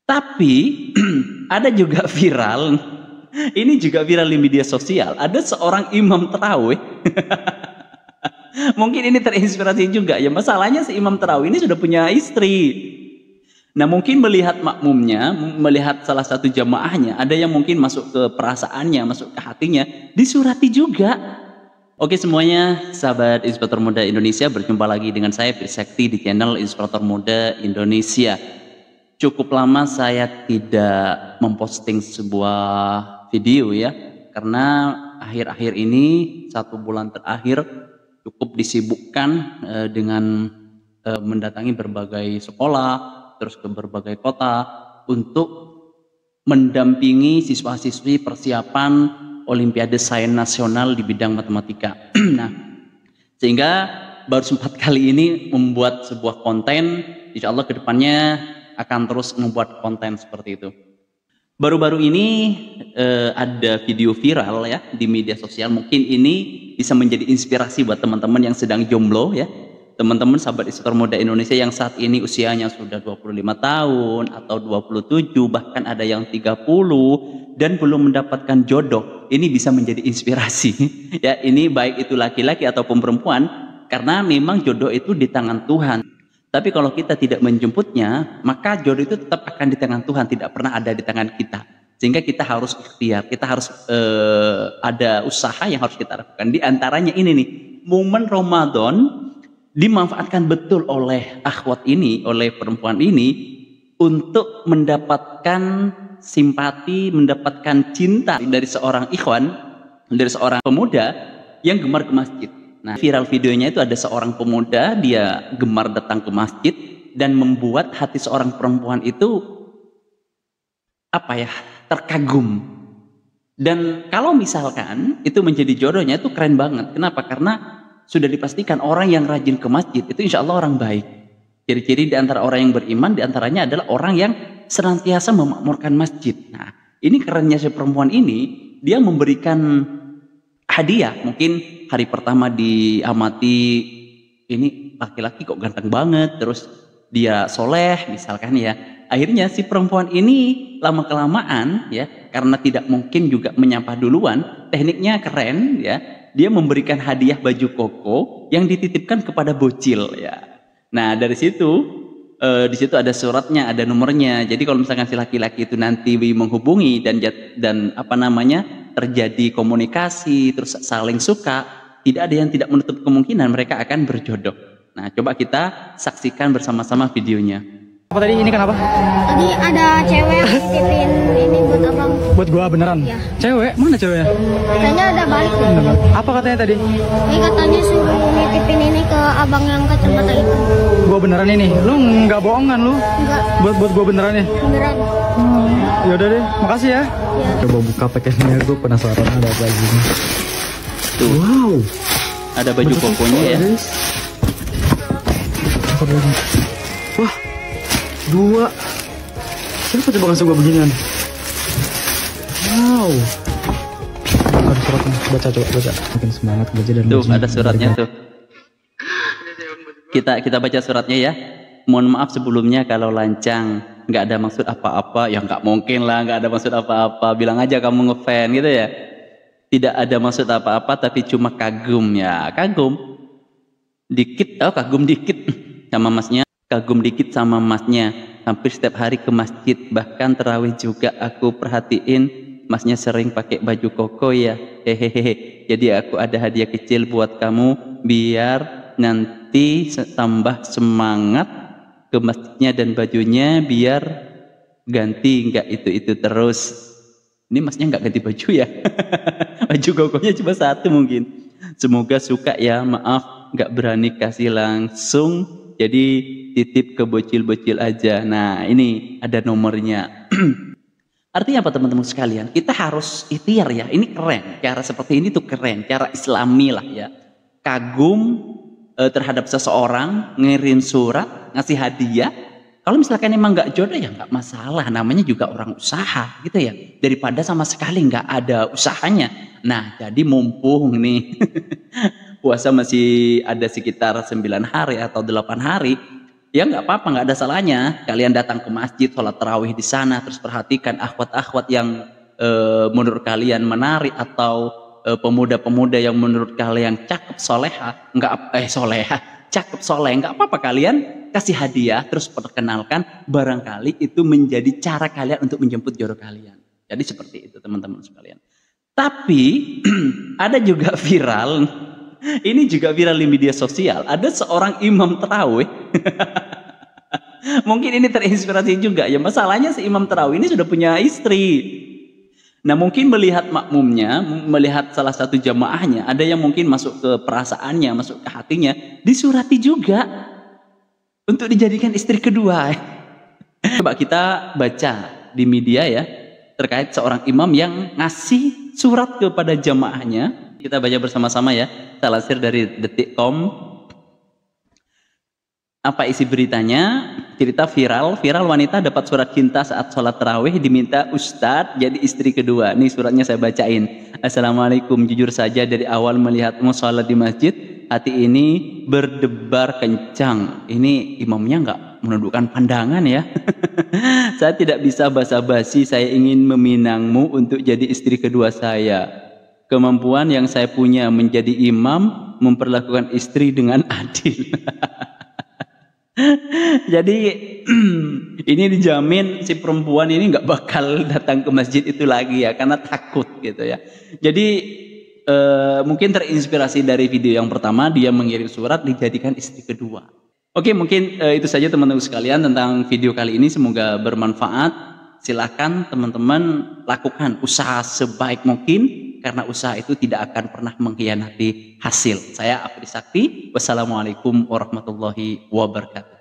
Tapi ada juga viral, ini juga viral di media sosial. Ada seorang imam tarawih. Mungkin ini terinspirasi juga ya. Masalahnya si imam tarawih ini sudah punya istri. Nah mungkin melihat makmumnya, melihat salah satu jamaahnya, ada yang mungkin masuk ke perasaannya, masuk ke hatinya, disurati juga. Oke semuanya, sahabat Inspirator Muda Indonesia, berjumpa lagi dengan saya Fir Sekti di channel Inspirator Muda Indonesia. Cukup lama saya tidak memposting sebuah video ya, karena akhir-akhir ini 1 bulan terakhir cukup disibukkan dengan mendatangi berbagai sekolah, terus ke berbagai kota untuk mendampingi siswa-siswi persiapan Olimpiade Sains Nasional di bidang matematika. Nah, sehingga baru sempat kali ini membuat sebuah konten, insya Allah kedepannya akan terus membuat konten seperti itu. Baru-baru ini ada video viral ya di media sosial, mungkin ini bisa menjadi inspirasi buat teman-teman yang sedang jomblo ya. Teman-teman sahabat Inspirator Muda Indonesia yang saat ini usianya sudah 25 tahun atau 27, bahkan ada yang 30 dan belum mendapatkan jodoh. Ini bisa menjadi inspirasi ya, ini baik itu laki-laki ataupun perempuan, karena memang jodoh itu di tangan Tuhan. Tapi kalau kita tidak menjemputnya, maka jodoh itu tetap akan di tangan Tuhan, tidak pernah ada di tangan kita. Sehingga kita harus ikhtiar, kita harus ada usaha yang harus kita lakukan. Di antaranya ini nih, momen Ramadan dimanfaatkan betul oleh akhwat ini, oleh perempuan ini untuk mendapatkan simpati, mendapatkan cinta dari seorang ikhwan, dari seorang pemuda yang gemar ke masjid. Nah, viral videonya itu ada seorang pemuda, dia gemar datang ke masjid dan membuat hati seorang perempuan itu terkagum. Dan kalau misalkan itu menjadi jodohnya, itu keren banget. Kenapa? Karena sudah dipastikan orang yang rajin ke masjid itu insya Allah orang baik. Ciri-ciri di antara orang yang beriman diantaranya adalah orang yang senantiasa memakmurkan masjid. Nah, ini kerennya si perempuan ini, dia memberikan hadiah. Mungkin hari pertama diamati, ini laki-laki kok ganteng banget, terus dia soleh misalkan ya. Akhirnya si perempuan ini lama-kelamaan ya, karena tidak mungkin juga menyapa duluan, tekniknya keren ya. Dia memberikan hadiah baju koko yang dititipkan kepada bocil ya. Nah dari situ di situ ada suratnya, ada nomornya. Jadi kalau misalkan si laki-laki itu nanti menghubungi dan terjadi komunikasi, terus saling suka, tidak ada yang tidak menutup kemungkinan mereka akan berjodoh. Nah coba kita saksikan bersama-sama videonya. Apa tadi ini kenapa? Tadi ada cewek titipin ini buat abang. Buat gua beneran? Ya. Cewek? Mana ceweknya? Katanya udah balik. Apa katanya tadi? Ini katanya suruh nitipin ini ke abang yang kacamata itu. Gua beneran ini? Lu nggak bohong kan lu? Enggak. Buat gua beneran ya? Beneran. Yaudah deh, makasih ya. Coba buka paketnya, gua penasaran ada apa lagi. Tuh. Wow. Ada baju kokonya ya. Apa lagi? Wah. 2. Kenapa coba ngasih gua beginian? Wow. Ada suratnya. Baca, coba baca. Makin semangat baca dan tuh ada suratnya tuh. Kita baca suratnya ya. Mohon maaf sebelumnya kalau lancang, nggak ada maksud apa-apa. Ya nggak mungkin lah, nggak ada maksud apa-apa. Bilang aja kamu ngefan gitu ya. Tidak ada maksud apa-apa, tapi cuma kagum ya. Kagum dikit, kagum dikit sama masnya. Kagum dikit sama masnya, hampir setiap hari ke masjid, bahkan terawih juga aku perhatiin masnya sering pakai baju koko ya, hehehe. Jadi aku ada hadiah kecil buat kamu biar nanti tambah semangat ke masjidnya dan bajunya biar ganti, nggak itu terus. Ini masnya nggak ganti baju ya? Baju kokonya cuma 1 mungkin. Semoga suka ya, maaf nggak berani kasih langsung. Jadi titip ke bocil-bocil aja. Nah ini ada nomornya. Artinya apa teman-teman sekalian? Kita harus ikhtiar ya. Ini keren. Cara seperti ini tuh keren. Cara islami lah ya. Kagum terhadap seseorang, ngirim surat, ngasih hadiah. Kalau misalkan emang nggak jodoh ya nggak masalah. Namanya juga orang usaha gitu ya. Daripada sama sekali nggak ada usahanya. Nah jadi mumpung nih. Puasa masih ada sekitar 9 hari atau 8 hari, ya nggak apa-apa, nggak ada salahnya kalian datang ke masjid, sholat tarawih di sana, terus perhatikan akhwat-akhwat yang menurut kalian menarik, atau pemuda-pemuda yang menurut kalian cakep soleha, cakep soleh, nggak apa-apa, kalian kasih hadiah, terus perkenalkan, barangkali itu menjadi cara kalian untuk menjemput jodoh kalian. Jadi seperti itu teman-teman sekalian. Tapi ada juga viral, ini juga viral di media sosial, ada seorang imam tarawih. Mungkin ini terinspirasi juga ya, masalahnya si imam tarawih ini sudah punya istri. Nah mungkin melihat makmumnya, melihat salah satu jamaahnya, ada yang mungkin masuk ke perasaannya, masuk ke hatinya, disurati juga untuk dijadikan istri kedua. Coba kita baca di media ya, terkait seorang imam yang ngasih surat kepada jamaahnya. Kita baca bersama-sama ya, saya lansir dari detik.com. Apa isi beritanya? Cerita viral wanita dapat surat cinta saat sholat tarawih, diminta ustadz jadi istri kedua. Nih suratnya saya bacain. Assalamualaikum, jujur saja dari awal melihatmu sholat di masjid, hati ini berdebar kencang. Ini imamnya nggak menundukkan pandangan ya. Saya tidak bisa basa-basi, saya ingin meminangmu untuk jadi istri kedua saya. Kemampuan yang saya punya menjadi imam, memperlakukan istri dengan adil. Jadi ini dijamin si perempuan ini nggak bakal datang ke masjid itu lagi ya, karena takut gitu ya. Jadi mungkin terinspirasi dari video yang pertama, dia mengirim surat dijadikan istri kedua. Oke, mungkin itu saja teman-teman sekalian tentang video kali ini, semoga bermanfaat. Silakan teman-teman lakukan usaha sebaik mungkin, karena usaha itu tidak akan pernah mengkhianati hasil. Saya Afri Sakti, wassalamualaikum warahmatullahi wabarakatuh.